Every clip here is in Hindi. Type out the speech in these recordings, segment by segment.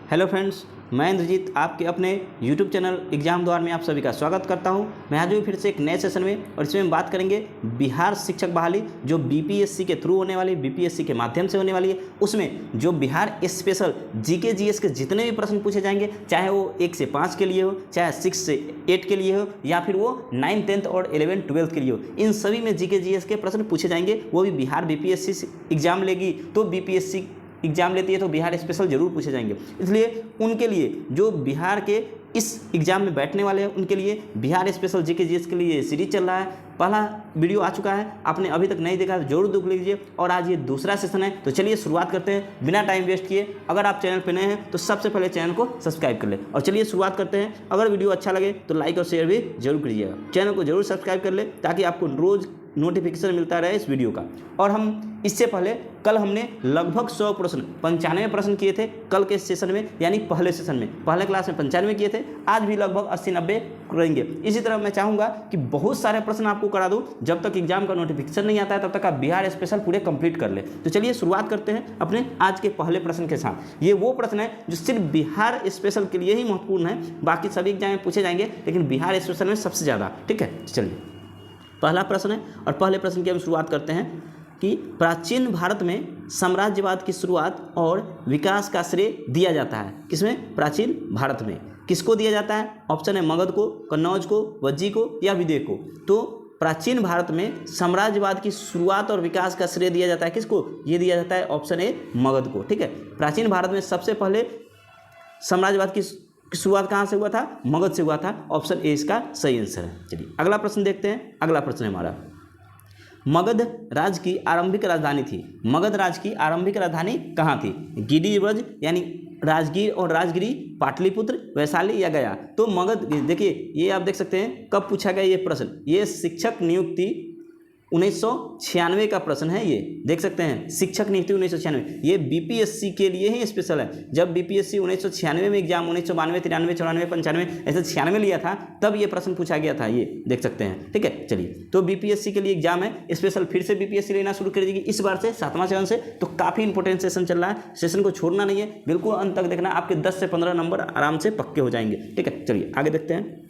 हेलो फ्रेंड्स, मैं इंद्रजीत आपके अपने YouTube चैनल एग्जाम द्वार में आप सभी का स्वागत करता हूं। मैं हाजिर हूं फिर से एक नए सेशन में और इसमें हम बात करेंगे बिहार शिक्षक बहाली जो बीपीएससी के थ्रू होने वाली, बीपीएससी के माध्यम से होने वाली है। उसमें जो बिहार स्पेशल जीके जीएस के जितने भी प्रश्न पूछे जाएंगे, चाहे वो 1 से 5 के लिए हो, चाहे 6 से 8 के लिए हो, या फिर वो 9, 10 और 11, 12 के लिए हो, इन सभी में जीके जीएस के प्रश्न पूछे जाएंगे। वो भी बिहार बीपीएससी एग्जाम लेगी तो बीपीएससी एग्जाम लेती है तो बिहार स्पेशल जरूर पूछे जाएंगे। इसलिए उनके लिए जो बिहार के इस एग्जाम में बैठने वाले हैं उनके लिए बिहार स्पेशल जीके जीएस के लिए सीरीज चल रहा है। पहला वीडियो आ चुका है, आपने अभी तक नहीं देखा तो जरूर देख लीजिए, और आज ये दूसरा सेशन है। तो चलिए शुरुआत करते हैं बिना टाइम वेस्ट किए। अगर आप चैनल पर नए हैं तो सबसे पहले चैनल को सब्सक्राइब कर ले, और चलिए शुरुआत करते हैं। अगर वीडियो अच्छा लगे तो लाइक और शेयर भी जरूर करिएगा। चैनल को जरूर सब्सक्राइब कर ले ताकि आपको रोज़ नोटिफिकेशन मिलता रहे इस वीडियो का। और हम इससे पहले कल हमने लगभग 100 प्रश्न 95 प्रश्न किए थे कल के सेशन में, यानी पहले सेशन में, पहले क्लास में 95 किए थे। आज भी लगभग 80-90 करेंगे। इसी तरह मैं चाहूँगा कि बहुत सारे प्रश्न आपको करा दूँ। जब तक एग्जाम का नोटिफिकेशन नहीं आता है तब तक आप बिहार स्पेशल पूरे कंप्लीट कर ले। तो चलिए शुरुआत करते हैं अपने आज के पहले प्रश्न के साथ। ये वो प्रश्न है जो सिर्फ बिहार स्पेशल के लिए ही महत्वपूर्ण है, बाकी सभी एग्जाम में पूछे जाएंगे लेकिन बिहार स्पेशल में सबसे ज़्यादा। ठीक है, चलिए पहला प्रश्न है, और पहले प्रश्न की हम शुरुआत करते हैं कि प्राचीन भारत में साम्राज्यवाद की शुरुआत और विकास का श्रेय दिया जाता है किसमें? प्राचीन भारत में किसको दिया जाता है? ऑप्शन है मगध को, कन्नौज को, वज्जी को या विदेह को। तो प्राचीन भारत में साम्राज्यवाद की शुरुआत और विकास का श्रेय दिया जाता है किसको? ये दिया जाता है ऑप्शन ए मगध को। ठीक है, प्राचीन भारत में सबसे पहले साम्राज्यवाद की शुरुआत कहाँ से हुआ था? मगध से हुआ था। ऑप्शन ए इसका सही आंसर है। चलिए अगला प्रश्न देखते हैं। अगला प्रश्न है हमारा, मगध राज्य की आरंभिक राजधानी थी। मगध राज्य की आरंभिक राजधानी कहाँ थी? गिरिब्रज यानी राजगीर और राजगिरी, पाटलिपुत्र, वैशाली या गया। तो मगध, देखिए ये आप देख सकते हैं कब पूछा गया ये प्रश्न। ये शिक्षक नियुक्ति 1996 का प्रश्न है। ये देख सकते हैं शिक्षक नियुक्ति 1996। ये बीपीएससी के लिए ही स्पेशल है। जब बीपीएससी 1996 में एग्जाम 1992, 93, 94, 95 ऐसे 96 लिया था तब ये प्रश्न पूछा गया था। ये देख सकते हैं। ठीक है, चलिए तो बीपीएससी के लिए एग्जाम है स्पेशल। फिर से बीपीएससी लेना शुरू कर देगी इस बार से 7वां चरण से। तो काफ़ी इंपॉर्टेंट सेशन चल रहा है, सेशन को छोड़ना नहीं है, बिल्कुल अंत तक देखना। आपके 10 से 15 नंबर आराम से पक्के हो जाएंगे। ठीक है, चलिए आगे देखते हैं।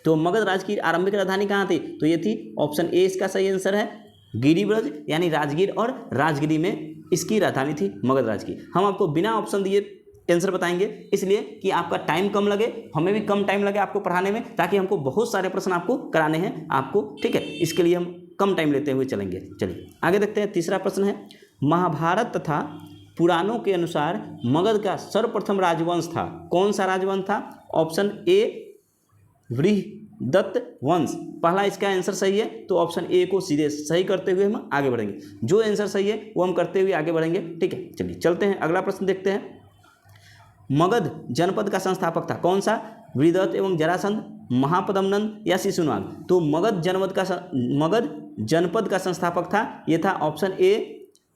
तो मगध राज्य की आरंभिक राजधानी कहाँ थी? तो ये थी ऑप्शन ए इसका सही आंसर है, गिरिब्रज यानी राजगीर और राजगिरी में इसकी राजधानी थी मगध राज्य की। हम आपको बिना ऑप्शन दिए आंसर बताएंगे इसलिए कि आपका टाइम कम लगे, हमें भी कम टाइम लगे आपको पढ़ाने में, ताकि हमको बहुत सारे प्रश्न आपको कराने हैं आपको। ठीक है, इसके लिए हम कम टाइम लेते हुए चलेंगे। चलिए आगे देखते हैं। तीसरा प्रश्न है, महाभारत तथा पुराणों के अनुसार मगध का सर्वप्रथम राजवंश था। कौन सा राजवंश था? ऑप्शन ए बृहदत्त वंश। पहला इसका आंसर सही है तो ऑप्शन ए को सीधे सही करते हुए हम आगे बढ़ेंगे। जो आंसर सही है वो हम करते हुए आगे बढ़ेंगे। ठीक है, चलिए चलते हैं। अगला प्रश्न देखते हैं। मगध जनपद का संस्थापक था कौन सा? बृहदत्त एवं जरासंध, महापद्मनंद या शिशुनाग। तो मगध जनपद का संस्थापक था, ये था ऑप्शन ए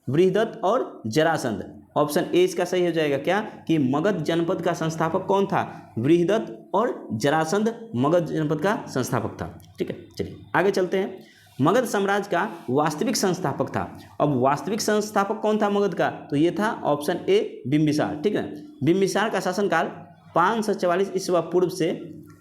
बृहदत्त और जरासंध। ऑप्शन ए इसका सही हो जाएगा क्या कि मगध जनपद का संस्थापक कौन था? बृहदत्त और जरासंध मगध जनपद का संस्थापक था। ठीक है, चलिए आगे चलते हैं। मगध साम्राज्य का वास्तविक संस्थापक था। अब वास्तविक संस्थापक कौन था मगध का? तो ये था ऑप्शन ए बिंबिसार। ठीक है, बिंबिसार का शासनकाल 544 ईस्वी पूर्व से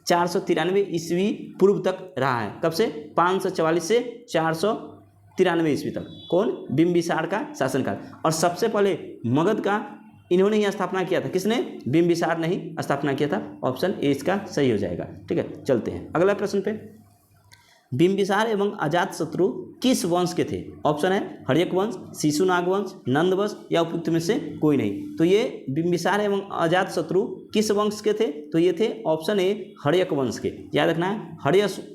493 ईस्वी पूर्व तक रहा है। कब से? 544 से 493 ईस्वी तक। कौन? बिंबिसार का शासनकाल। और सबसे पहले मगध का इन्होंने ही स्थापना किया था। किसने? बिंबिसार ने ही स्थापना किया था। ऑप्शन ए इसका सही हो जाएगा। ठीक है, चलते हैं अगला प्रश्न पे। बिंबिसार एवं अजातशत्रु किस वंश के थे? ऑप्शन है हर्यक वंश, शिशुनाग वंश, नंद वंश या उपयुक्त में से कोई नहीं। तो ये बिंबिसार एवं अजातशत्रु किस वंश के थे? तो ये थे ऑप्शन ए हर्यक वंश के। याद रखना है,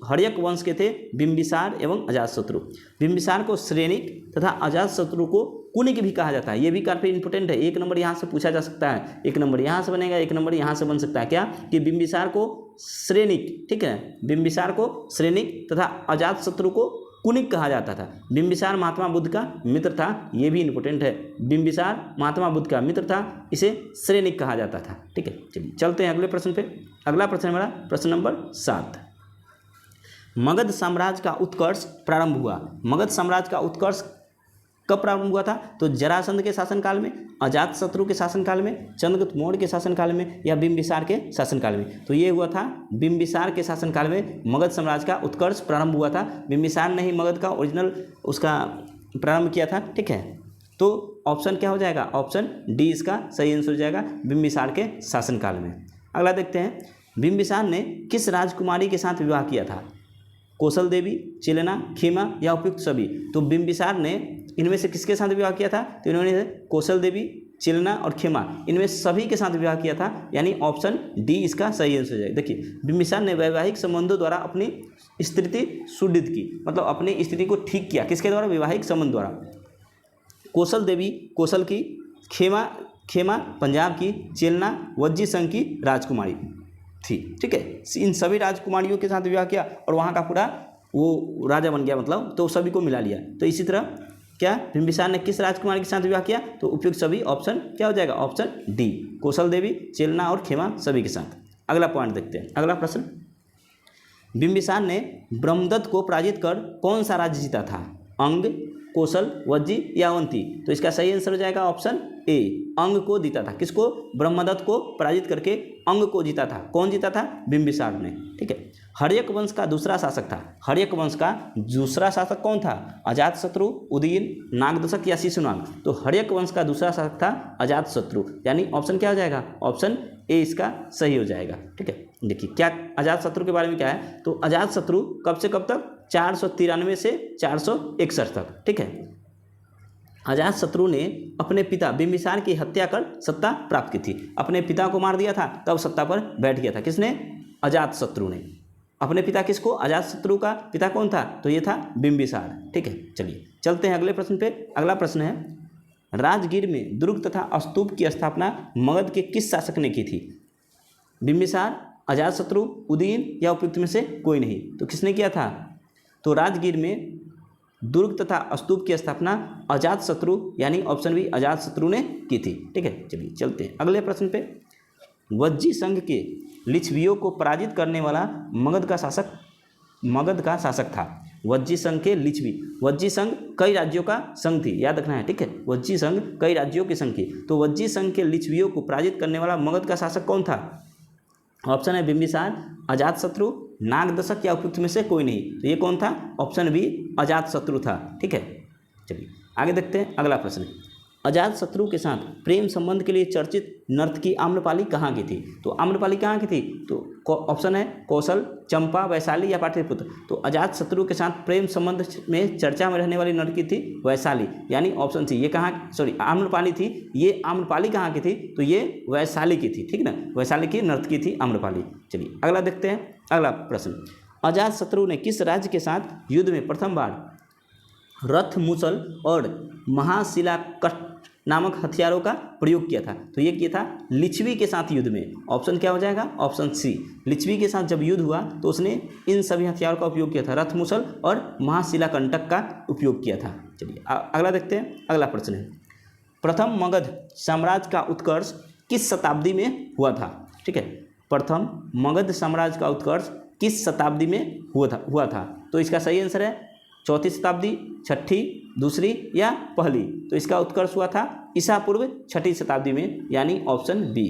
हर्यक वंश के थे बिंबिसार एवं अजातशत्रु। बिंबिसार को श्रेणिक तथा अजातशत्रु को कुनिक भी कहा जाता है। ये भी काफ़ी इंपॉर्टेंट है, 1 नंबर यहाँ से पूछा जा सकता है। 1 नंबर यहाँ से बनेगा, 1 नंबर यहाँ से बन सकता है। क्या कि बिंबिसार को श्रेणिक, ठीक है, बिंबिसार को श्रेणिक तथा अजातशत्रु को कुनिक कहा जाता था। बिंबिसार महात्मा बुद्ध का मित्र था, ये भी इंपॉर्टेंट है। बिंबिसार महात्मा बुद्ध का मित्र था, इसे श्रेणिक कहा जाता था। ठीक है, चलिए चलते हैं अगले प्रश्न पे। अगला प्रश्न हमारा प्रश्न नंबर 7। मगध साम्राज्य का उत्कर्ष प्रारंभ हुआ। मगध साम्राज्य का उत्कर्ष कब प्रारंभ हुआ था? तो जरासंध के शासनकाल में, अजातशत्रु के शासनकाल में, चंद्रगुप्त मौर्य के शासनकाल में, या बिंबिसार के शासनकाल में? तो ये हुआ था बिंबिसार के शासनकाल में मगध साम्राज्य का उत्कर्ष प्रारंभ हुआ था। बिंबिसार ने ही मगध का ओरिजिनल उसका प्रारंभ किया था। ठीक है, तो ऑप्शन क्या हो जाएगा? ऑप्शन डी इसका सही आंसर हो जाएगा, बिंबिसार के शासनकाल में। अगला देखते हैं, बिंबिसार ने किस राजकुमारी के साथ विवाह किया था? कौशल देवी, चिलना, खेमा या उपयुक्त सभी? तो बिंबिसार ने इनमें से किसके साथ विवाह किया था? तो इन्होंने कौशल देवी, चिलना और खेमा, इनमें सभी के साथ विवाह किया था, यानी ऑप्शन डी इसका सही आंसर हो जाएगा। देखिए, बिंबिसार ने वैवाहिक संबंधों द्वारा अपनी स्थिति सुदृढ़ की, मतलब अपनी स्थिति को ठीक किया। किसके द्वारा? वैवाहिक संबंध द्वारा। कौशल देवी कौशल की, खेमा पंजाब की, चिलना वज्जी संघ की राजकुमारी थी। ठीक है, इन सभी राजकुमारियों के साथ विवाह किया और वहाँ का पूरा वो राजा बन गया, मतलब तो सभी को मिला लिया। तो इसी तरह क्या बिंबिसार ने किस राजकुमारी के साथ विवाह किया? तो उपयुक्त सभी, ऑप्शन क्या हो जाएगा? ऑप्शन डी, कौशल देवी, चिलना और खेमा सभी के साथ। अगला पॉइंट देखते हैं, अगला प्रश्न, बिंबिसार ने ब्रह्मदत्त को पराजित कर कौन सा राज्य जीता था? अंग, कौशल, वज्जी या अवंती? तो इसका सही आंसर हो जाएगा ऑप्शन ए, अंग को जीता था। किसको? ब्रह्मदत्त को पराजित करके अंग को जीता था। कौन जीता था? बिंबिसार ने। ठीक है, हर्यक वंश का दूसरा शासक था। हर्यक वंश का दूसरा शासक कौन था? अजातशत्रु, उदयन, नागदशक या शिशुनाग? तो हर्यक वंश का दूसरा शासक था अजातशत्रु, यानी ऑप्शन क्या हो जाएगा? ऑप्शन ए इसका सही हो जाएगा। ठीक है, देखिए क्या अजातशत्रु के बारे में क्या है, तो अजातशत्रु कब से कब तक? 493 से 461 तक। ठीक है, अजातशत्रु ने अपने पिता बिंबिसार की हत्या कर सत्ता प्राप्त की थी। अपने पिता को मार दिया था, तब सत्ता पर बैठ गया था। किसने? अजातशत्रु ने। अपने पिता किसको? अजातशत्रु का पिता कौन था? तो ये था बिंबिसार। ठीक है, चलिए चलते हैं अगले प्रश्न पे। अगला प्रश्न है, राजगीर में दुर्ग तथा स्तूप की स्थापना मगध के किस शासक ने की थी? बिंबिसार, अजातशत्रु, उदयन या उपयुक्त में से कोई नहीं? तो किसने किया था? तो राजगीर में दुर्ग तथा स्तूप की स्थापना अजातशत्रु, यानी ऑप्शन बी अजातशत्रु ने की थी। ठीक है, चलिए चलते हैं अगले प्रश्न पे। वज्जी संघ के लिच्छवियों को पराजित करने वाला मगध का शासक था। वज्जी संघ के लिच्छवी, वज्जी संघ कई राज्यों का संघ थी, याद रखना है। ठीक है, वज्जी संघ कई राज्यों की संघ थी। तो वज्जी संघ के लिच्छवियों को पराजित करने वाला मगध का शासक कौन था? ऑप्शन है बिंबिसार, अजातशत्रु, नागदशक या उपयुक्त में से कोई नहीं? तो ये कौन था? ऑप्शन बी अजातशत्रु था। ठीक है, चलिए आगे देखते हैं अगला प्रश्न। अजातशत्रु के साथ प्रेम संबंध के लिए चर्चित नर्तकी आम्रपाली कहाँ की थी? तो आम्रपाली कहाँ की थी? तो ऑप्शन है कौशल, चंपा, वैशाली या पाटलिपुत्र? तो अजातशत्रु के साथ प्रेम संबंध में चर्चा में रहने वाली नर्तकी थी वैशाली, यानी ऑप्शन सी। ये कहाँ, सॉरी आम्रपाली थी, ये आम्रपाली कहाँ की थी? तो ये वैशाली की थी। ठीक ना, वैशाली की नर्तकी थी आम्रपाली। चलिए अगला देखते हैं अगला प्रश्न। अजातशत्रु ने किस राज्य के साथ युद्ध में प्रथम बार रथ, मूसल और महाशिलाकट नामक हथियारों का प्रयोग किया था? तो ये किया था लिच्छवी के साथ युद्ध में। ऑप्शन क्या हो जाएगा? ऑप्शन सी, लिच्छवी के साथ जब युद्ध हुआ तो उसने इन सभी हथियारों का उपयोग किया था, रथ, मूसल और महाशिलाकंटक का उपयोग किया था। चलिए अगला देखते हैं अगला प्रश्न है, प्रथम मगध साम्राज्य का उत्कर्ष किस शताब्दी में हुआ था? ठीक है, प्रथम मगध साम्राज्य का उत्कर्ष किस शताब्दी में हुआ था? तो इसका सही आंसर है चौथी शताब्दी, छठी, दूसरी या पहली? तो इसका उत्कर्ष हुआ था ईसा पूर्व छठी शताब्दी में, यानी ऑप्शन बी।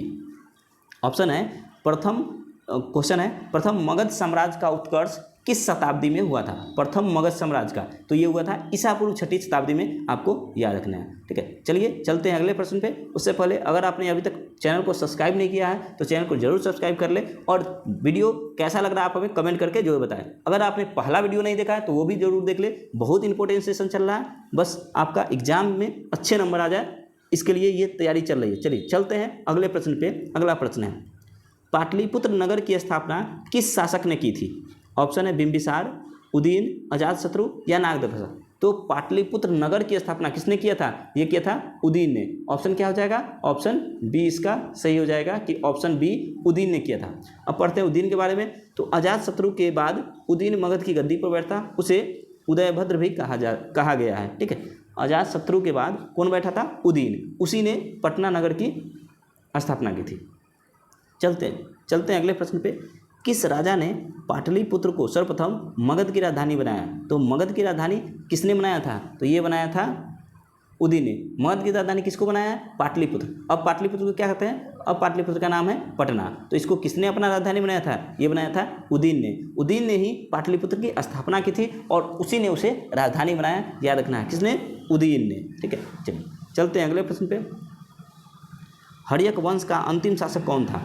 ऑप्शन है प्रथम, क्वेश्चन है प्रथम मगध साम्राज्य का उत्कर्ष किस शताब्दी में हुआ था? प्रथम मगध साम्राज्य का, तो ये हुआ था ईसा पूर्व छठी शताब्दी में, आपको याद रखना है। ठीक है, चलिए चलते हैं अगले प्रश्न पे। उससे पहले अगर आपने अभी तक चैनल को सब्सक्राइब नहीं किया है तो चैनल को जरूर सब्सक्राइब कर ले, और वीडियो कैसा लग रहा है आप हमें कमेंट करके जरूर बताएं। अगर आपने पहला वीडियो नहीं देखा है तो वो भी जरूर देख ले, बहुत इंपॉर्टेंट सेशन चल रहा है, बस आपका एग्जाम में अच्छे नंबर आ जाए इसके लिए ये तैयारी चल रही है। चलिए चलते हैं अगले प्रश्न पे। अगला प्रश्न है, पाटलिपुत्र नगर की स्थापना किस शासक ने की थी? ऑप्शन है बिंबिसार, उदयन, अजातशत्रु या नागदशक? तो पाटलिपुत्र नगर की स्थापना किसने किया था? ये किया था उदयन ने। ऑप्शन क्या हो जाएगा? ऑप्शन बी इसका सही हो जाएगा कि ऑप्शन बी उदयन ने किया था। अब पढ़ते हैं उदयन के बारे में। तो अजातशत्रु के बाद उदयन मगध की गद्दी पर बैठा, उसे उदयभद्र भी कहा गया है। ठीक है, अजातशत्रु के बाद कौन बैठा था? उदयन, उसी ने पटना नगर की स्थापना की थी। चलते हैं अगले प्रश्न पे। किस राजा ने पाटलिपुत्र को सर्वप्रथम मगध की राजधानी बनाया? तो मगध की राजधानी किसने बनाया था? तो ये बनाया था उदी ने मगध की राजधानी किसको बनाया है? पाटलिपुत्र। अब पाटलिपुत्र को क्या कहते हैं? अब पाटलिपुत्र का नाम है पटना। तो इसको किसने अपना राजधानी बनाया था? ये बनाया था उदीन ने। उदीन ने ही पाटलिपुत्र की स्थापना की थी और उसी ने उसे राजधानी बनाया, याद रखना है। किसने? उदीन ने। ठीक है, चलिए चलते हैं अगले प्रश्न पे। हर्यक वंश का अंतिम शासक कौन था?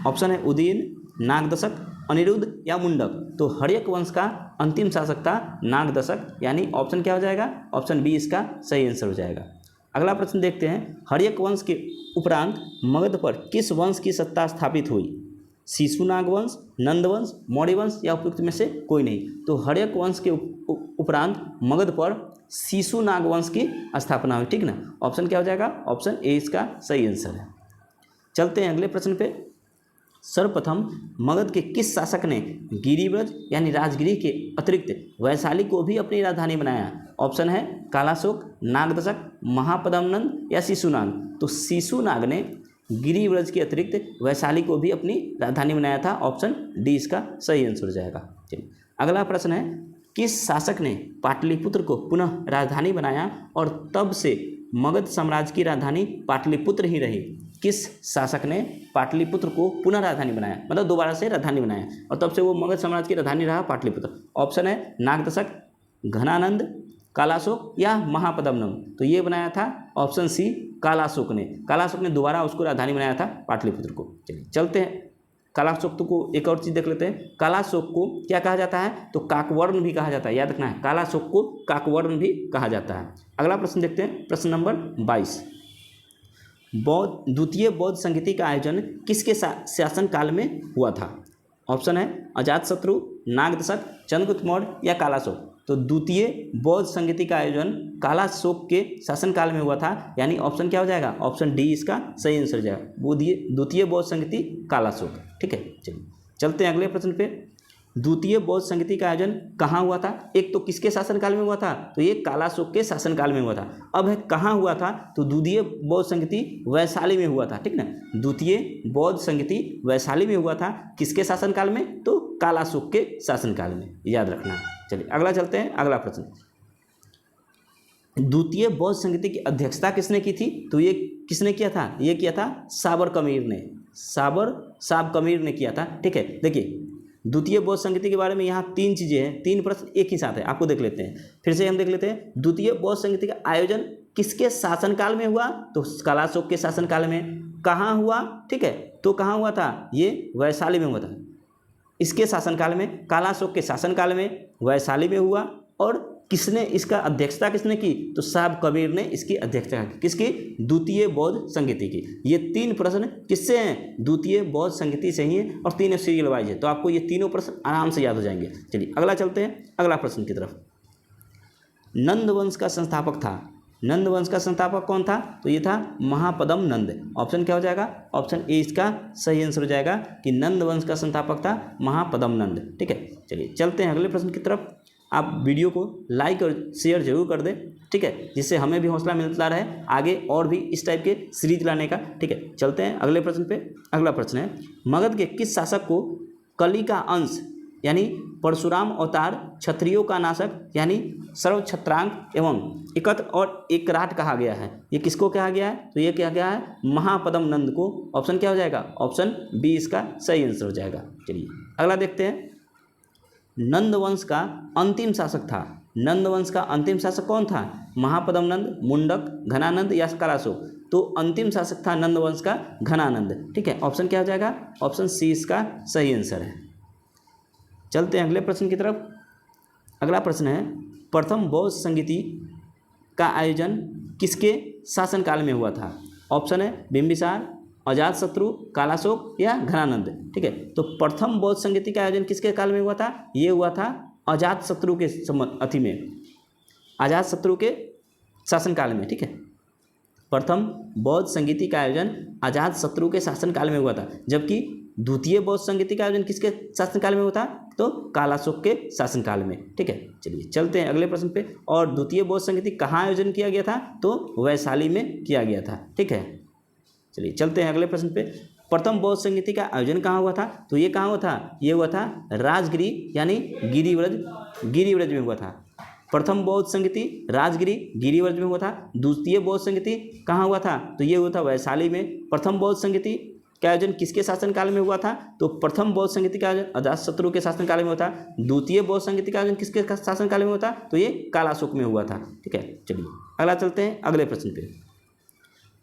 ऑप्शन है उदीन, नागदशक, अनिरुद्ध या मुंडक। तो हर्यक वंश का अंतिम शासक था नागदशक, यानी ऑप्शन क्या हो जाएगा? ऑप्शन बी इसका सही आंसर हो जाएगा। अगला प्रश्न देखते हैं। हर्यक वंश के उपरांत मगध पर किस वंश की सत्ता स्थापित हुई? शिशुनाग वंश, नंद वंश, मौर्य वंश या उपयुक्त में से कोई नहीं। तो हर्यक वंश के उपरांत मगध पर शिशुनाग वंश की स्थापना हुई। ठीक ना, ऑप्शन क्या हो जाएगा? ऑप्शन ए इसका सही आंसर है। चलते हैं अगले प्रश्न पे। सर्वप्रथम मगध के किस शासक ने गिरिव्रज यानी राजगिरी के अतिरिक्त वैशाली को भी अपनी राजधानी बनाया? ऑप्शन है कालाशोक, नागदशक, महापद्मनंद या शिशुनाग। तो शिशुनाग ने गिरिव्रज के अतिरिक्त वैशाली को भी अपनी राजधानी बनाया था। ऑप्शन डी इसका सही आंसर हो जाएगा। चलिए अगला प्रश्न है। किस शासक ने पाटलिपुत्र को पुनः राजधानी बनाया और तब से मगध साम्राज्य की राजधानी पाटलिपुत्र ही रही? किस शासक ने पाटलिपुत्र को पुनः राजधानी बनाया, मतलब दोबारा से राजधानी बनाया, और तब से वो मगध साम्राज्य की राजधानी रहा पाटलिपुत्र? ऑप्शन है नागदशक, घनानंद, कालाशोक या महापद्मनंद। तो ये बनाया था ऑप्शन सी कालाशोक ने। कालाशोक ने दोबारा उसको राजधानी बनाया था पाटलिपुत्र को। चलिए चलते हैं कालाशोक को एक और चीज़ देख लेते हैं। कालाशोक को क्या कहा जाता है? तो काकवर्ण भी कहा जाता है, याद रखना है। कालाशोक को काकवर्ण भी कहा जाता है। अगला प्रश्न देखते हैं, प्रश्न नंबर 22। द्वितीय बौद्ध संगीति का आयोजन किसके शासनकाल में हुआ था? ऑप्शन है अजातशत्रु, नागदशक, चंद्रगुप्त मौर्य या कालाशोक। तो द्वितीय बौद्ध संगीति का आयोजन कालाशोक के शासनकाल में हुआ था, यानी ऑप्शन क्या हो जाएगा? ऑप्शन डी इसका सही आंसर हो जाएगा। द्वितीय बौद्ध संगीति कालाशोक। ठीक है, चलिए चलते हैं अगले प्रश्न पे। द्वितीय बौद्ध संगीति का आयोजन कहाँ हुआ था? एक तो किसके शासनकाल में हुआ था? तो ये कालाशोक के शासनकाल में हुआ था। अब है कहाँ हुआ था? तो द्वितीय बौद्ध संगीति वैशाली में हुआ था। ठीक ना, द्वितीय बौद्ध संगीति वैशाली में हुआ था। किसके शासनकाल में? तो कालाशोक के शासनकाल में, याद रखना है। चलिए अगला चलते हैं, अगला प्रश्न। द्वितीय बौद्ध संगीति की अध्यक्षता किसने की थी? तो ये किसने किया था? ये किया था साबर कमीर ने। साब कमीर ने किया था। ठीक है, देखिए द्वितीय बौद्ध संगीति के बारे में यहाँ 3 चीज़ें हैं, 3 प्रश्न एक ही साथ है, आपको देख लेते हैं। फिर से हम देख लेते हैं, द्वितीय बौद्ध संगीति का आयोजन किसके शासनकाल में हुआ? तो कालाशोक के शासनकाल में। कहाँ हुआ? ठीक है, तो कहाँ हुआ था? ये वैशाली में हुआ था। इसके शासनकाल में, कालाशोक के शासनकाल में वैशाली में हुआ। और किसने इसका अध्यक्षता किसने की? तो साब कबीर ने इसकी अध्यक्षता की। किसकी? द्वितीय बौद्ध संगीति की। ये 3 प्रश्न किससे हैं? द्वितीय बौद्ध संगीति से ही है और 3 सीरियल वाइज है, तो आपको ये तीनों प्रश्न आराम से याद हो जाएंगे। चलिए अगला चलते हैं, अगला प्रश्न की तरफ। नंद वंश का संस्थापक था। नंद वंश का संस्थापक कौन था? तो ये था महापद्मनंद। ऑप्शन क्या हो जाएगा? ऑप्शन ए इसका सही आंसर हो जाएगा कि नंद वंश का संस्थापक था महापद्मनंद। ठीक है, चलिए चलते हैं अगले प्रश्न की तरफ। आप वीडियो को लाइक और शेयर जरूर कर दें, ठीक है, जिससे हमें भी हौसला मिलता रहे आगे और भी इस टाइप के सीरीज लाने का। ठीक है, चलते हैं अगले प्रश्न पे। अगला प्रश्न है, मगध के किस शासक को कली का अंश यानी परशुराम अवतार, क्षत्रियों का नाशक यानी सर्वछत्रांक एवं एकत्र और एकराट कहा गया है? ये किसको कहा गया है? तो ये कहा गया है महापद्मनंद को। ऑप्शन क्या हो जाएगा? ऑप्शन बी इसका सही आंसर हो जाएगा। चलिए अगला देखते हैं। नंद वंश का अंतिम शासक था। नंद वंश का अंतिम शासक कौन था? महापद्मनंद, मुंडक, घनानंद या कालाशोक। तो अंतिम शासक था नंद वंश का घनानंद। ठीक है, ऑप्शन क्या हो जाएगा? ऑप्शन सी इसका सही आंसर है। चलते हैं अगले प्रश्न की तरफ। अगला प्रश्न है, प्रथम बौद्ध संगीति का आयोजन किसके शासनकाल में हुआ था? ऑप्शन है बिंबिसार, अजातशत्रु, कालाशोक या घनानंद। ठीक है, तो प्रथम बौद्ध संगीति का आयोजन किसके काल में हुआ था? ये हुआ था अजातशत्रु के अथी में, अजातशत्रु के शासनकाल में। ठीक है, प्रथम बौद्ध संगीति का आयोजन अजातशत्रु के शासनकाल में हुआ था, जबकि द्वितीय बौद्ध संगीति का आयोजन किसके शासनकाल में हुआ था? तो कालाशोक के शासनकाल में। ठीक है, चलिए चलते हैं अगले प्रश्न पे। और द्वितीय बौद्ध संगीति कहाँ आयोजन किया गया था? तो वैशाली में किया गया था। ठीक है, चलिए चलते हैं अगले प्रश्न पे। प्रथम बौद्ध संगीति का आयोजन कहाँ हुआ था? तो ये कहाँ हुआ था? ये हुआ था राजगिरी यानी गिरिव्रज में हुआ था। प्रथम बौद्ध संगति राजगिरी गिरिवर्ज में हुआ था। द्वितीय बौद्ध संगति कहाँ हुआ था? तो ये हुआ था वैशाली में। प्रथम बौद्ध संगति का आयोजन किसके शासनकाल में हुआ था? तो प्रथम बौद्ध संगति का आयोजन अजातशत्रु के शासनकाल में हुआ था। द्वितीय बौद्ध संगति का आयोजन किसके शासनकाल में हुआ था? तो ये कालाशोक में हुआ था। ठीक है, चलिए अगला चलते हैं अगले प्रश्न पे।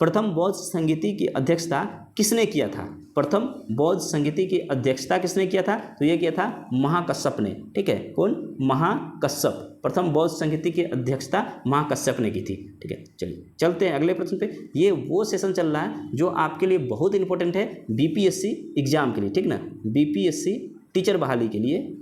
प्रथम बौद्ध संगति की अध्यक्षता किसने किया था? प्रथम बौद्ध संगति की अध्यक्षता किसने किया था? तो ये किया था महाकश्यप ने। ठीक है, कौन? महाकश्यप। प्रथम बौद्ध संगति की अध्यक्षता महाकश्यप ने की थी। ठीक है, चलिए चलते हैं अगले प्रश्न पे। ये वो सेशन चल रहा है जो आपके लिए बहुत इंपॉर्टेंट है बीपीएससी एग्जाम के लिए। ठीक ना, बीपीएससी टीचर बहाली के लिए,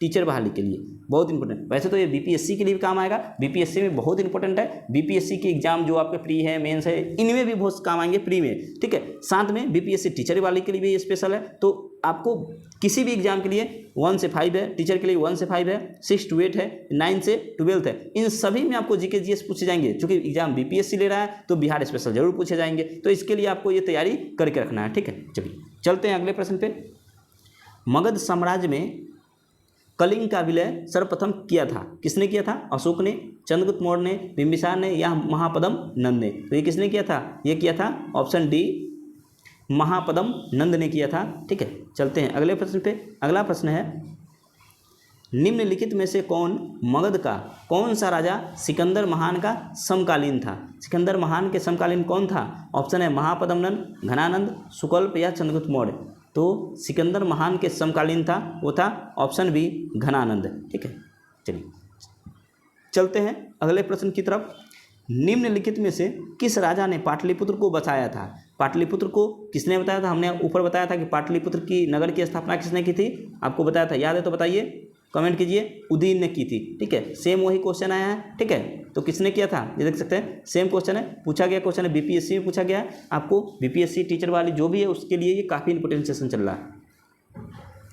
टीचर बहाली के लिए बहुत इंपॉर्टेंट। वैसे तो ये बीपीएससी के लिए भी काम आएगा, बीपीएससी में बहुत इंपॉर्टेंट है। बीपीएससी के एग्जाम जो आपके प्री है, मेंस है, इनमें भी बहुत काम आएंगे प्री में। ठीक है, साथ में बीपीएससी टीचर वाले के लिए भी ये स्पेशल है। तो आपको किसी भी एग्जाम के लिए 1 से 5 है, टीचर के लिए 1 से 5 है, 6 to 8 है, 9 से 12 है। इन सभी में आपको जीके जीएस पूछे जाएंगे। चूंकि एग्जाम बीपीएससी ले रहा है तो बिहार स्पेशल जरूर पूछे जाएंगे। तो इसके लिए आपको ये तैयारी करके रखना है। ठीक है, चलिए चलते हैं अगले प्रश्न पे। मगध साम्राज्य में कलिंग का विलय सर्वप्रथम किया था, किसने किया था? अशोक ने, चंद्रगुप्त मौर्य ने, बिंबिसार ने या महापद्म नंद ने? तो ये किसने किया था? ये किया था ऑप्शन डी, महापद्म नंद ने किया था। ठीक है, चलते हैं अगले प्रश्न पे। अगला प्रश्न है, निम्नलिखित में से मगध का कौन सा राजा सिकंदर महान का समकालीन था? सिकंदर महान के समकालीन कौन था? ऑप्शन है महापद्म नंद, घनानंद, सुकल्प या चंद्रगुप्त मौर्य। तो सिकंदर महान के समकालीन था, वो था ऑप्शन बी, घनानंद। ठीक है, चलिए चलते हैं अगले प्रश्न की तरफ। निम्नलिखित में से किस राजा ने पाटलिपुत्र को बचाया था? पाटलिपुत्र को किसने बताया था? हमने ऊपर बताया था कि पाटलिपुत्र की नगर की स्थापना किसने की थी, आपको बताया था, याद है तो बताइए, कमेंट कीजिए। उदयन ने की थी। ठीक है, सेम वही क्वेश्चन आया है। ठीक है, तो किसने किया था? ये देख सकते हैं, सेम क्वेश्चन है, पूछा गया क्वेश्चन है, बीपीएससी में पूछा गया है। आपको बीपीएससी टीचर वाली जो भी है उसके लिए ये काफ़ी इंपॉर्टेंट सेशन चल रहा है।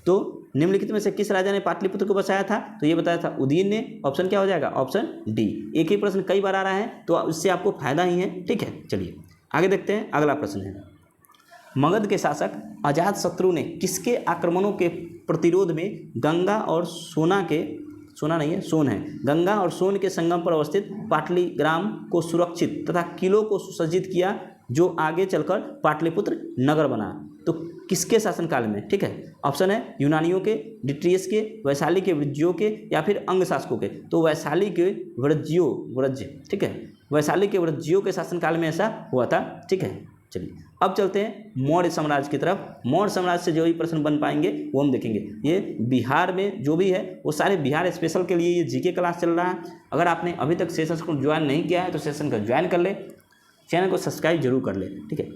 तो निम्नलिखित में से किस राजा ने पाटलिपुत्र को बचाया था? तो ये बताया था उदयन ने। ऑप्शन क्या हो जाएगा? Option D. एक ही प्रश्न कई बार आ रहा है तो इससे आपको फायदा ही है। ठीक है, चलिए आगे देखते हैं। अगला प्रश्न है, मगध के शासक अजातशत्रु ने किसके आक्रमणों के प्रतिरोध में गंगा और सोन गंगा और सोन के संगम पर अवस्थित पाटलिग्राम को सुरक्षित तथा किलों को सुसज्जित किया, जो आगे चलकर पाटलिपुत्र नगर बना? तो किसके शासनकाल में? ठीक है, ऑप्शन है यूनानियों के, डिट्रियस के, वैशाली के वृज्जियों के या फिर अंग शासकों के? तो वैशाली के वृज्य। ठीक है, वैशाली के वृज्जियों के शासनकाल में ऐसा हुआ था। ठीक है, चलिए अब चलते हैं मौर्य साम्राज्य की तरफ। मौर्य साम्राज्य से जो भी प्रश्न बन पाएंगे वो हम देखेंगे। ये बिहार में जो भी है वो सारे बिहार स्पेशल के लिए ये जीके क्लास चल रहा है। अगर आपने अभी तक सेशन को ज्वाइन नहीं किया है तो सेशन को ज्वाइन कर ले, चैनल को सब्सक्राइब जरूर कर ले। ठीक है,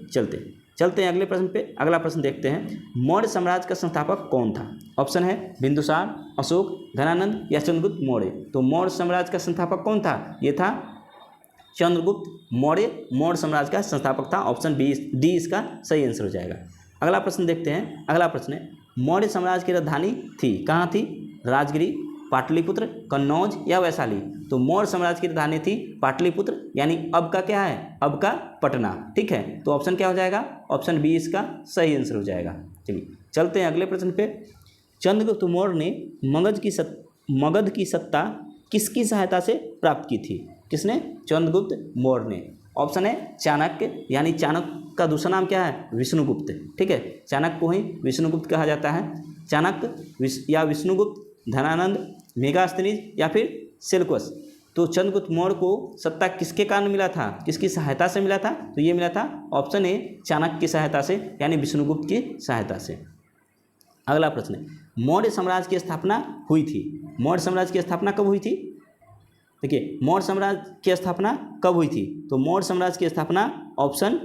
चलते हैं अगले प्रश्न पे। अगला प्रश्न देखते हैं, मौर्य साम्राज्य का संस्थापक कौन था? ऑप्शन है बिंदुसार, अशोक, घनानंद या चंद्रगुप्त मौर्य। तो मौर्य साम्राज्य का संस्थापक कौन था? ये था चंद्रगुप्त मौर्य मौर्य साम्राज्य का संस्थापक था। ऑप्शन डी इसका सही आंसर हो जाएगा। अगला प्रश्न देखते हैं। अगला प्रश्न है, मौर्य साम्राज्य की राजधानी थी, कहाँ थी? राजगिरी, पाटलिपुत्र, कन्नौज या वैशाली? तो मौर्य साम्राज्य की राजधानी थी पाटलिपुत्र, यानी अब का क्या है? अब का पटना। ठीक है, तो ऑप्शन क्या हो जाएगा? ऑप्शन बी इसका सही आंसर हो जाएगा। चलिए चलते हैं अगले प्रश्न पे। चंद्रगुप्त मौर्य ने मगध की सत्ता किसकी सहायता से प्राप्त की थी? किसने? चंद्रगुप्त मौर्य ने। ऑप्शन है चाणक्य, यानी चाणक्य का दूसरा नाम क्या है? विष्णुगुप्त। ठीक है, चाणक्य को ही विष्णुगुप्त कहा जाता है। चाणक्य या विष्णुगुप्त, धनानंद, मेगास्थनीज या फिर सेल्युकस। तो चंद्रगुप्त मौर्य को सत्ता किसके कारण मिला था? किसकी सहायता से मिला था? तो ये मिला था ऑप्शन ए, चाणक्य की सहायता से, यानी विष्णुगुप्त की सहायता से। अगला प्रश्न है, मौर्य साम्राज्य की स्थापना हुई थी। मौर्य साम्राज्य की स्थापना कब हुई थी? देखिए, मौर्य साम्राज्य की स्थापना कब हुई थी? तो मौर्य साम्राज्य की स्थापना ऑप्शन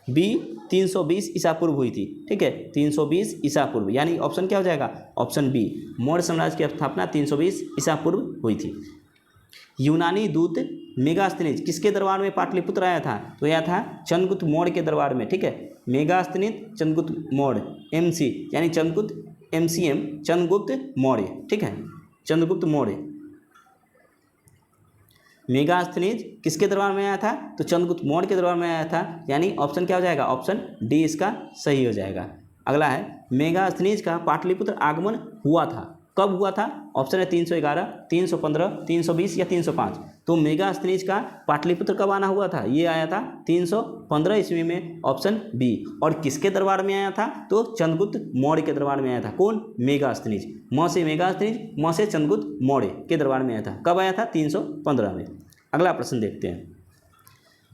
बी 320 ईसा पूर्व हुई थी। ठीक है, 320 ईसा पूर्व, यानी ऑप्शन क्या हो जाएगा? ऑप्शन बी, मौर्य साम्राज्य की स्थापना 320 ईसा पूर्व हुई थी। यूनानी दूत मेगास्थनीज किसके दरबार में पाटलिपुत्र आया था? तो यह था चंद्रगुप्त मौर्य के दरबार में। ठीक है, मेगास्थनीज चंद्रगुप्त मौर्य, MC यानी चंद्रगुप्त MCM चंद्रगुप्त मौर्य। ठीक है, चंद्रगुप्त मौर्य मेगास्थनीज किसके दरबार में आया था? तो चंद्रगुप्त मौर्य के दरबार में आया था, यानी ऑप्शन क्या हो जाएगा? ऑप्शन डी इसका सही हो जाएगा। अगला है, मेगास्थनीज का पाटलिपुत्र आगमन हुआ था, कब हुआ था? ऑप्शन है 311, 315, 320 या 305। तो मेगास्थनीज का पाटलिपुत्र कब आना हुआ था? ये आया था 315 ईस्वी में, ऑप्शन बी। और किसके दरबार में आया था? तो चंद्रगुप्त मौर्य के दरबार में आया था। कौन? मेगास्थनीज। म से मेगास्थनीज, म से चंद्रगुप्त मौर्य के दरबार में आया था। कब आया था? 315 में। अगला प्रश्न देखते हैं,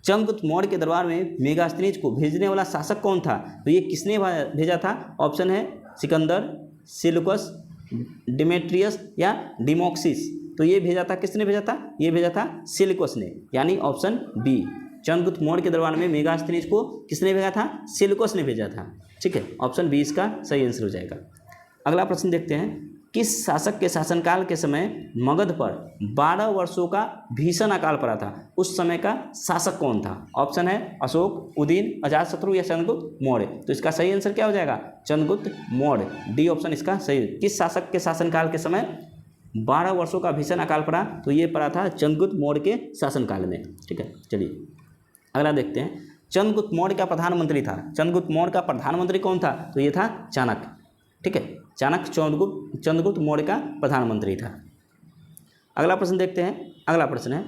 चंद्रगुप्त मौर्य के दरबार में मेगास्थनीज को भेजने वाला शासक कौन था? तो ये किसने भेजा था? ऑप्शन है सिकंदर, सिलुकस, डिमेट्रियस या डिमोक्सिस। तो ये भेजा था, किसने भेजा था? ये भेजा था सिलुकस ने, यानी ऑप्शन बी। चंद्रगुप्त मौर्य के दरबार में मेगास्थनीज को किसने भेजा था? सिलुकस ने भेजा था। ठीक है, ऑप्शन बी इसका सही आंसर हो जाएगा। अगला प्रश्न देखते हैं, किस शासक के शासनकाल के समय मगध पर 12 वर्षों का भीषण अकाल पड़ा था? उस समय का शासक कौन था? ऑप्शन है अशोक, उदयन, अजातशत्रु या चंद्रगुप्त मौर्य। तो इसका सही आंसर क्या हो जाएगा? चंद्रगुप्त मौर्य, डी ऑप्शन इसका सही। किस शासक के शासनकाल के समय 12 वर्षों का भीषण अकाल पड़ा? तो ये पड़ा था चंद्रगुप्त मौर्य के शासनकाल में। ठीक है, चलिए अगला देखते हैं, चंद्रगुप्त मौर्य का प्रधानमंत्री था। चंद्रगुप्त मौर्य का प्रधानमंत्री कौन था? तो ये था चाणक्य। ठीक है, चाणक्य चंद्रगुप्त मौर्य का प्रधानमंत्री था। अगला प्रश्न देखते हैं, अगला प्रश्न है,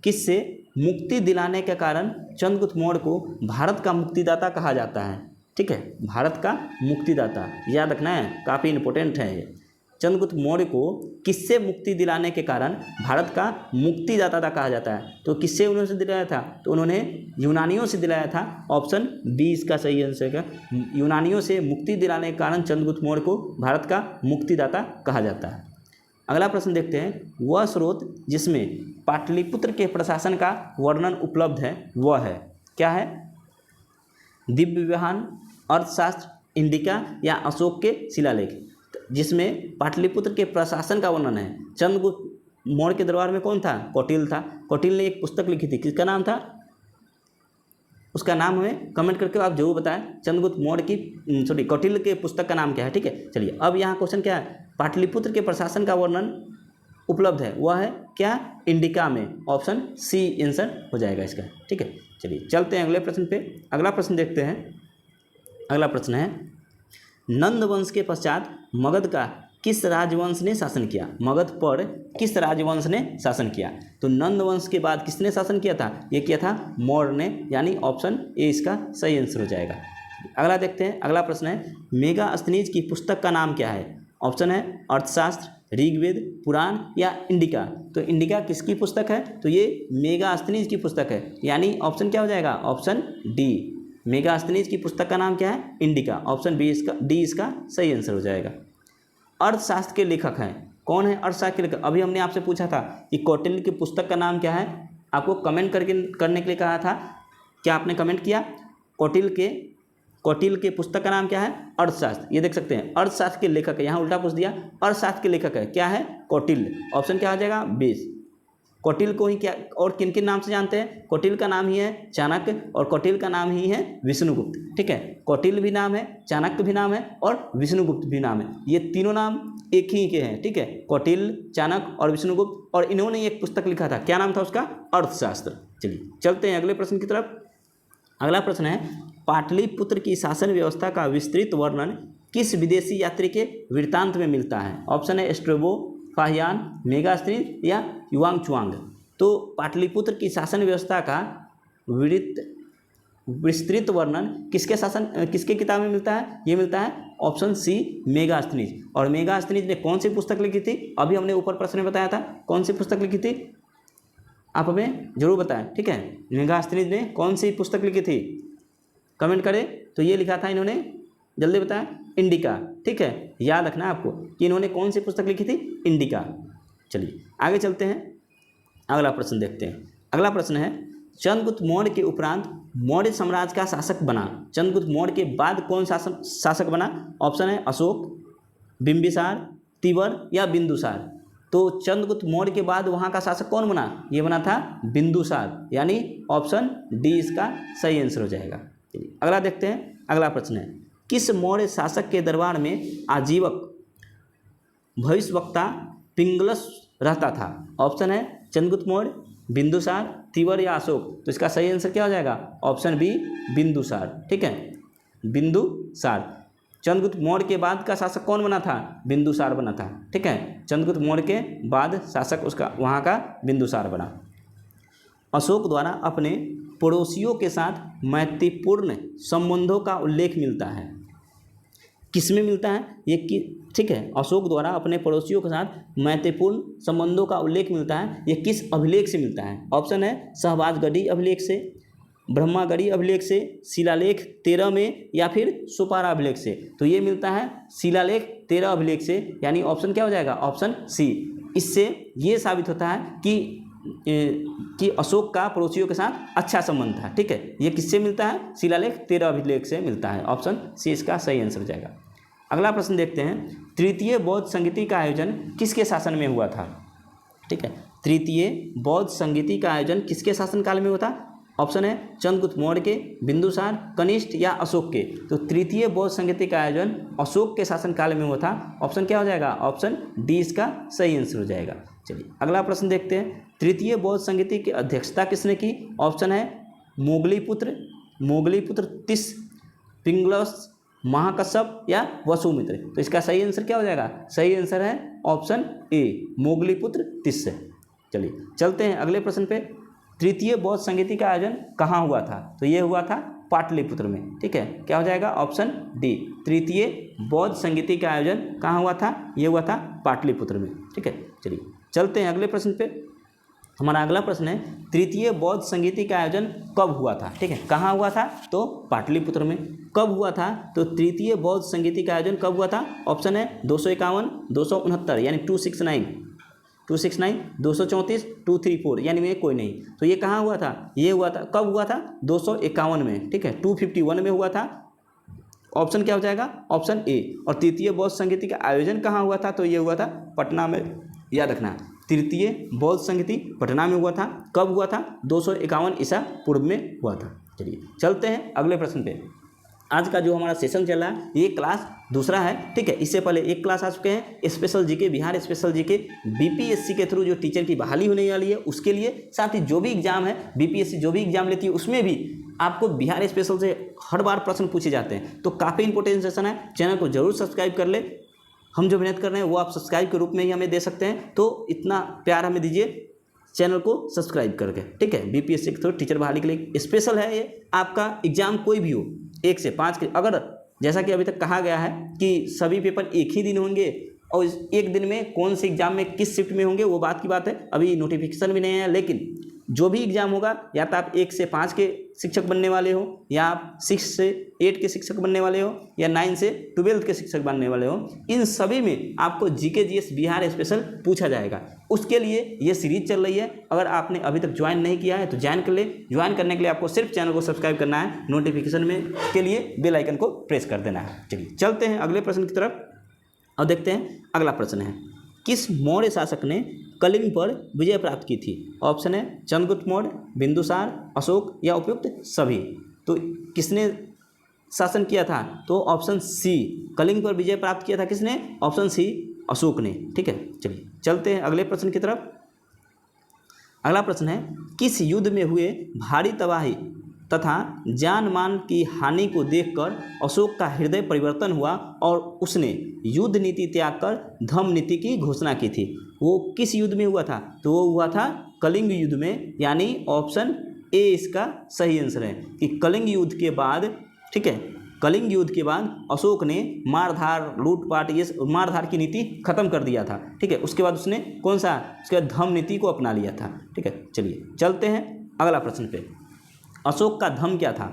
किससे मुक्ति दिलाने के कारण चंद्रगुप्त मौर्य को भारत का मुक्तिदाता कहा जाता है? ठीक है, भारत का मुक्तिदाता याद रखना है, काफ़ी इंपॉर्टेंट है ये। चंद्रगुप्त मौर्य को किससे मुक्ति दिलाने के कारण भारत का मुक्तिदाता कहा जाता है? तो किससे उन्होंने दिलाया था? तो उन्होंने यूनानियों से दिलाया था। ऑप्शन बी इसका सही आंसर है। यूनानियों से मुक्ति दिलाने के कारण चंद्रगुप्त मौर्य को भारत का मुक्तिदाता कहा जाता है। अगला प्रश्न देखते हैं, वह स्रोत जिसमें पाटलिपुत्र के प्रशासन का वर्णन उपलब्ध है वह है, क्या है? दिव्य विहान, अर्थशास्त्र, इंडिका या अशोक के शिलालेख। जिसमें पाटलिपुत्र के प्रशासन का वर्णन है। चंद्रगुप्त मौर्य के दरबार में कौन था? कौटिल्य था। कौटिल्य ने एक पुस्तक लिखी थी, किसका नाम था? उसका नाम हमें कमेंट करके आप जरूर बताएं। चंद्रगुप्त मौर्य की कौटिल्य के पुस्तक का नाम क्या है? ठीक है, चलिए अब यहाँ क्वेश्चन क्या है, पाटलिपुत्र के प्रशासन का वर्णन उपलब्ध है वह है क्या? इंडिका में, ऑप्शन सी आंसर हो जाएगा इसका। ठीक है, चलिए चलते हैं अगले प्रश्न पे। अगला प्रश्न देखते हैं, अगला प्रश्न है, नंद वंश के पश्चात मगध का किस राजवंश ने शासन किया? मगध पर किस राजवंश ने शासन किया? तो नंद वंश के बाद किसने शासन किया था? ये किया था मौर्य ने, यानी ऑप्शन ए इसका सही आंसर हो जाएगा। अगला देखते हैं, अगला प्रश्न है, मेगास्थनीज की पुस्तक का नाम क्या है? ऑप्शन है अर्थशास्त्र, ऋग्वेद, पुराण या इंडिका। तो इंडिका किसकी पुस्तक है? तो ये मेगास्थनीज की पुस्तक है, यानी ऑप्शन क्या हो जाएगा? Option D. मेगास्थनीज की पुस्तक का नाम क्या है? इंडिका, ऑप्शन बी इसका, डी इसका सही आंसर हो जाएगा। अर्थशास्त्र के लेखक हैं, कौन है अर्थशास्त्र के लेखक? अभी हमने आपसे पूछा था कि कौटिल्य की पुस्तक का नाम क्या है, आपको कमेंट करने के लिए कहा था, क्या आपने कमेंट किया? कौटिल्य के पुस्तक का नाम क्या है? अर्थशास्त्र। ये देख सकते हैं, अर्थशास्त्र के लेखक है, यहाँ उल्टा पूछ दिया, अर्थशास्त्र के लेखक है, क्या है? कौटिल्य। ऑप्शन क्या हो जाएगा? बी। कौटिल्य को ही क्या और किन किन नाम से जानते हैं? कौटिल्य का नाम ही है चाणक्य और कौटिल्य का नाम ही है विष्णुगुप्त। ठीक है, कौटिल्य भी नाम है, चाणक्य भी नाम है और विष्णुगुप्त भी नाम है। ये तीनों नाम एक ही के हैं। ठीक है, कौटिल्य, चाणक्य और विष्णुगुप्त, और इन्होंने एक पुस्तक लिखा था, क्या नाम था उसका? अर्थशास्त्र। चलिए चलते हैं अगले प्रश्न की तरफ। अगला प्रश्न है, पाटलिपुत्र की शासन व्यवस्था का विस्तृत वर्णन किस विदेशी यात्री के वृत्तांत में मिलता है? ऑप्शन है स्ट्रेबो, फाहियान, मेगास्थनीज या युवांगचुआंग। तो पाटलिपुत्र की शासन व्यवस्था का विस्तृत वर्णन किसके किताब में मिलता है? ये मिलता है ऑप्शन सी मेगास्थनीज। और मेगास्थनीज ने कौन सी पुस्तक लिखी थी? अभी हमने ऊपर प्रश्न में बताया था, कौन सी पुस्तक लिखी थी? आप हमें जरूर बताएं। ठीक है, मेगास्थनीज ने कौन सी पुस्तक लिखी थी? कमेंट करें। तो ये लिखा था इन्होंने, जल्दी बताएं, इंडिका। ठीक है, याद रखना है आपको कि इन्होंने कौन सी पुस्तक लिखी थी? इंडिका। चलिए आगे चलते हैं, अगला प्रश्न देखते हैं। अगला प्रश्न है, चंद्रगुप्त मौर्य के उपरांत मौर्य साम्राज्य का शासक बना, चंद्रगुप्त मौर्य के बाद कौन शासक बना? ऑप्शन है अशोक, बिंबिसार, तिबर या बिंदुसार। तो चंद्रगुप्त मौर्य के बाद वहाँ का शासक कौन बना? ये बना था बिंदुसार, यानी ऑप्शन डी इसका सही आंसर हो जाएगा। अगला देखते हैं, अगला प्रश्न है, किस मौर्य शासक के दरबार में आजीवक भविष्यवक्ता पिंगलस रहता था? ऑप्शन है चंद्रगुप्त मौर्य, बिंदुसार, तिबर या अशोक। तो इसका सही आंसर क्या हो जाएगा? Option B Bindusar. ठीक है, बिंदुसार। चंद्रगुप्त मौर्य के बाद का शासक कौन बना था? बिंदुसार बना था। ठीक है, चंद्रगुप्त मौर्य के बाद शासक उसका वहाँ का बिंदुसार बना। अशोक द्वारा अपने पड़ोसियों के साथ मैत्रीपूर्ण संबंधों का उल्लेख मिलता है। किसमें मिलता है ये कि ठीक है, अशोक द्वारा अपने पड़ोसियों के साथ मैत्रीपूर्ण संबंधों का उल्लेख मिलता है, ये किस अभिलेख से मिलता है? ऑप्शन है शहबाजगढ़ी अभिलेख से, ब्रह्मागढ़ी अभिलेख से, शिलालेख 13 में, या फिर सोपारा अभिलेख से। तो ये मिलता है शिलालेख 13 अभिलेख से, यानी ऑप्शन क्या हो जाएगा? Option C. इससे ये साबित होता है कि अशोक का पड़ोसियों के साथ अच्छा संबंध था। ठीक है, ये किससे मिलता है? शिलालेख 13 अभिलेख से मिलता है। ऑप्शन सी इसका सही आंसर हो जाएगा। अगला प्रश्न देखते हैं, तृतीय बौद्ध संगीति का आयोजन किसके शासन में हुआ था? ठीक है, तृतीय बौद्ध संगीति का आयोजन किसके शासनकाल में हुआ था? ऑप्शन है चंद्रगुप्त मौर्य के, बिंदुसार, कनिष्ठ या अशोक के। तो तृतीय बौद्ध संगीति का आयोजन अशोक के शासनकाल में हुआ था। ऑप्शन क्या हो जाएगा? ऑप्शन डी इसका सही आंसर हो जाएगा। चलिए अगला प्रश्न देखते हैं, तृतीय बौद्ध संगीति की अध्यक्षता किसने की? ऑप्शन है मोगलीपुत्र तिस, पिंगलस, महाकश्यप या वसुमित्र। तो इसका सही आंसर क्या हो जाएगा? सही आंसर है ऑप्शन ए, मोगलीपुत्र तिस। चलिए चलते हैं अगले प्रश्न पे, तृतीय बौद्ध संगीति का आयोजन कहाँ हुआ था? तो ये हुआ था पाटलिपुत्र में। ठीक है, क्या हो जाएगा? ऑप्शन डी, तृतीय बौद्ध संगीति का आयोजन कहाँ हुआ था? ये हुआ था पाटलिपुत्र में। ठीक है, चलिए चलते हैं अगले प्रश्न पे। हमारा अगला प्रश्न है, तृतीय बौद्ध संगीति का आयोजन कब हुआ था? ठीक है, कहाँ हुआ था? तो पाटलिपुत्र में। कब हुआ था? तो तृतीय बौद्ध संगीति का आयोजन कब हुआ था? ऑप्शन है 251, 269 यानी 269, 234, 234 यानी में कोई नहीं। तो ये कहाँ हुआ था? ये हुआ था, कब हुआ था? 251 में। ठीक है, 251 में हुआ था। ऑप्शन क्या हो जाएगा? Option A. और तृतीय बौद्ध संगीति का आयोजन कहाँ हुआ था? तो ये हुआ था पटना में। याद रखना, तृतीय बौद्ध संगीति पटना में हुआ था। कब हुआ था? 251 ईसा पूर्व में हुआ था। चलिए चलते हैं अगले प्रश्न पे। आज का जो हमारा सेशन चल रहा है ये क्लास दूसरा है। ठीक है, इससे पहले एक क्लास आ चुके हैं special GK, Bihar special GK BPSC के थ्रू जो टीचर की बहाली होने वाली है उसके लिए, साथ ही जो भी एग्जाम है बीपीएससी जो भी एग्जाम लेती है उसमें भी आपको बिहार स्पेशल से हर बार प्रश्न पूछे जाते हैं। तो काफ़ी इंपॉर्टेंट सेशन है, चैनल को जरूर सब्सक्राइब कर ले। हम जो मेहनत कर रहे हैं वो आप सब्सक्राइब के रूप में ही हमें दे सकते हैं, तो इतना प्यार हमें दीजिए चैनल को सब्सक्राइब करके। ठीक है, बीपीएससी के थ्रू टीचर बहाली के लिए स्पेशल है ये। आपका एग्जाम कोई भी हो 1 से 5 के, अगर जैसा कि अभी तक कहा गया है कि सभी पेपर एक ही दिन होंगे और एक दिन में कौन से एग्जाम में किस शिफ्ट में होंगे वो बात की बात है, अभी नोटिफिकेशन भी नहीं है। लेकिन जो भी एग्जाम होगा या तो आप 1 से 5 के शिक्षक बनने वाले हो, या आप 6 से 8 के शिक्षक बनने वाले हो, या 9 से 12 के शिक्षक बनने वाले हो, इन सभी में आपको जीके जीएस बिहार स्पेशल पूछा जाएगा। उसके लिए ये सीरीज चल रही है। अगर आपने अभी तक ज्वाइन नहीं किया है तो ज्वाइन कर ले। ज्वाइन करने के लिए आपको सिर्फ चैनल को सब्सक्राइब करना है, नोटिफिकेशन में के लिए बेल आइकन को प्रेस कर देना है। चलिए चलते हैं अगले प्रश्न की तरफ और देखते हैं अगला प्रश्न है, किस मौर्य शासक ने कलिंग पर विजय प्राप्त की थी? ऑप्शन है चंद्रगुप्त मौर्य, बिंदुसार, अशोक या उपयुक्त सभी। तो किसने शासन किया था? तो ऑप्शन सी, कलिंग पर विजय प्राप्त किया था किसने? ऑप्शन सी, अशोक ने। ठीक है, चलिए चलते हैं अगले प्रश्न की तरफ। अगला प्रश्न है, किस युद्ध में हुए भारी तबाही तथा जान मान की हानि को देखकर अशोक का हृदय परिवर्तन हुआ और उसने युद्ध नीति त्याग कर धम्म नीति की घोषणा की थी? वो किस युद्ध में हुआ था? तो वो हुआ था कलिंग युद्ध में, यानी ऑप्शन ए इसका सही आंसर है कि कलिंग युद्ध के बाद, ठीक है, कलिंग युद्ध के बाद अशोक ने मारधार, लूटपाट, ये मारधार की नीति खत्म कर दिया था। ठीक है, उसके बाद उसने कौन सा, उसके बाद धम्म नीति को अपना लिया था। ठीक है, चलिए चलते हैं अगला प्रश्न पे। अशोक का धम्म क्या था?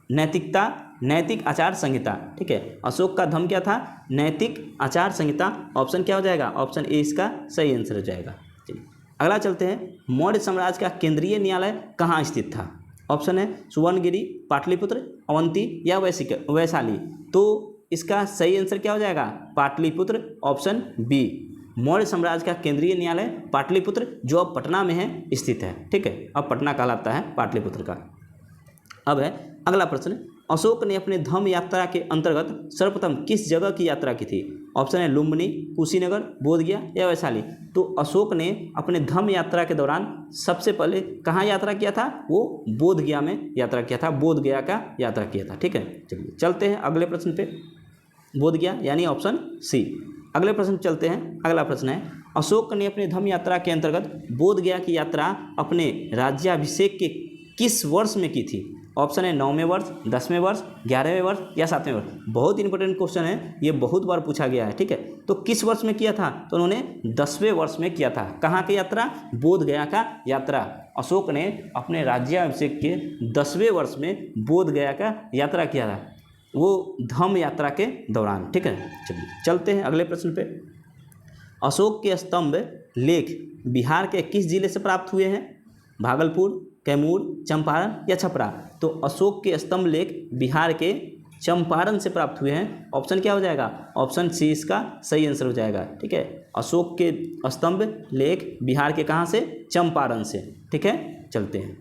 नैतिकता, नैतिक आचार संहिता। ठीक है, अशोक का धम्म क्या था? नैतिक आचार संहिता। ऑप्शन क्या हो जाएगा? ऑप्शन ए इसका सही आंसर हो जाएगा। चलिए अगला चलते हैं, मौर्य साम्राज्य का केंद्रीय न्यायालय कहाँ स्थित था? ऑप्शन है सुवर्णगिरी, पाटलिपुत्र, अवंती या वैशाली। तो इसका सही आंसर क्या हो जाएगा? Pataliputra, option B. मौर्य साम्राज्य का केंद्रीय न्यायालय पाटलिपुत्र जो अब पटना में है स्थित है। ठीक है, अब पटना कहलाता है पाटलिपुत्र का। अब है अगला प्रश्न, अशोक ने अपने धम्म यात्रा के अंतर्गत सर्वप्रथम किस जगह की यात्रा की थी? ऑप्शन है लुम्बिनी, कुशीनगर, बोधगया या वैशाली। तो अशोक ने अपने धम्म यात्रा के दौरान सबसे पहले कहाँ यात्रा किया था? वो बोधगया में यात्रा किया था, बोधगया का यात्रा किया था। ठीक है, चलिए चलते हैं अगले प्रश्न पे। बोध गया, यानी ऑप्शन सी। अगले प्रश्न चलते हैं। अगला प्रश्न है, अशोक ने अपने धम्म यात्रा के अंतर्गत बोध गया की यात्रा अपने राज्याभिषेक के किस वर्ष में की थी? ऑप्शन है 9वें वर्ष, 10वें वर्ष, 11वें वर्ष या 7वें वर्ष। बहुत इंपॉर्टेंट क्वेश्चन है, ये बहुत बार पूछा गया है, ठीक है। तो किस वर्ष में किया था? तो उन्होंने 10वें वर्ष में किया था। कहाँ की यात्रा? बोध गया का यात्रा। अशोक ने अपने राज्याभिषेक के 10वें वर्ष में बोध गया का यात्रा किया था, वो धम्म यात्रा के दौरान, ठीक है। चलिए चलते हैं अगले प्रश्न पे। अशोक के स्तंभ लेख बिहार के किस जिले से प्राप्त हुए हैं? भागलपुर, कैमूर, चंपारण या छपरा? तो अशोक के स्तंभ लेख बिहार के चंपारण से प्राप्त हुए हैं। ऑप्शन क्या हो जाएगा? ऑप्शन सी इसका सही आंसर हो जाएगा, ठीक है। अशोक के स्तंभ लेख बिहार के कहाँ से? चंपारण से, ठीक है। चलते हैं।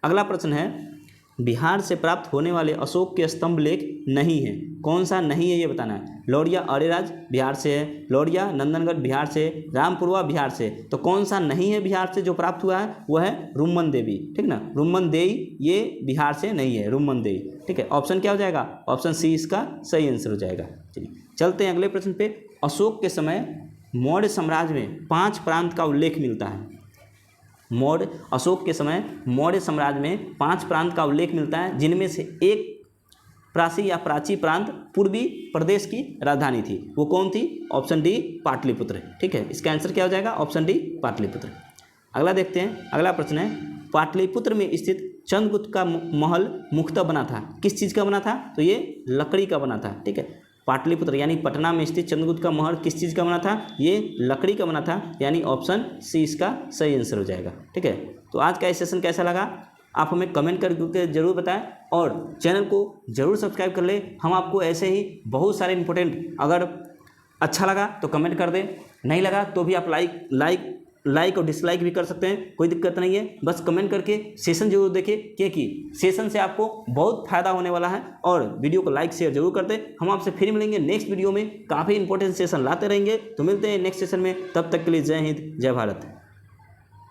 अगला प्रश्न है, बिहार से प्राप्त होने वाले अशोक के स्तंभ लेख नहीं है, कौन सा नहीं है ये बताना है। लौरिया अरेराज बिहार से है, लौरिया नंदनगढ़ बिहार से, रामपुरवा बिहार से। तो कौन सा नहीं है बिहार से जो प्राप्त हुआ है? वह है रुम्मन देवी, ठीक ना। रुम्मन देवी ये बिहार से नहीं है, रुम्मन देवी, ठीक है। ऑप्शन क्या हो जाएगा? ऑप्शन सी इसका सही आंसर हो जाएगा। चलिए चलते हैं अगले प्रश्न पे। अशोक के समय मौर्य साम्राज्य में 5 प्रांत का उल्लेख मिलता है। अशोक के समय मौर्य साम्राज्य में 5 प्रांत का उल्लेख मिलता है, जिनमें से एक प्राची या प्राची प्रांत पूर्वी प्रदेश की राजधानी थी। वो कौन थी? ऑप्शन डी पाटलिपुत्र, ठीक है। इसका आंसर क्या हो जाएगा? Option D Pataliputra. अगला देखते हैं। अगला प्रश्न है, पाटलिपुत्र में स्थित चंद्रगुप्त का महल मुख्यतः बना था, किस चीज़ का बना था? तो ये लकड़ी का बना था, ठीक है। पाटलिपुत्र यानी पटना में स्थित चंद्रगुप्त का महल किस चीज़ का बना था? ये लकड़ी का बना था, यानी ऑप्शन सी इसका सही आंसर हो जाएगा, ठीक है। तो आज का ये सेशन कैसा लगा आप हमें कमेंट करके ज़रूर बताएं और चैनल को ज़रूर सब्सक्राइब कर ले। हम आपको ऐसे ही बहुत सारे इंपॉर्टेंट, अगर अच्छा लगा तो कमेंट कर दें, नहीं लगा तो भी आप लाइक और डिसलाइक भी कर सकते हैं, कोई दिक्कत नहीं है। बस कमेंट करके सेशन जरूर देखें, क्योंकि सेशन से आपको बहुत फ़ायदा होने वाला है। और वीडियो को लाइक शेयर जरूर कर दें। हम आपसे फिर मिलेंगे नेक्स्ट वीडियो में, काफ़ी इंपॉर्टेंट सेशन लाते रहेंगे। तो मिलते हैं नेक्स्ट सेशन में, तब तक के लिए जय हिंद, जय भारत।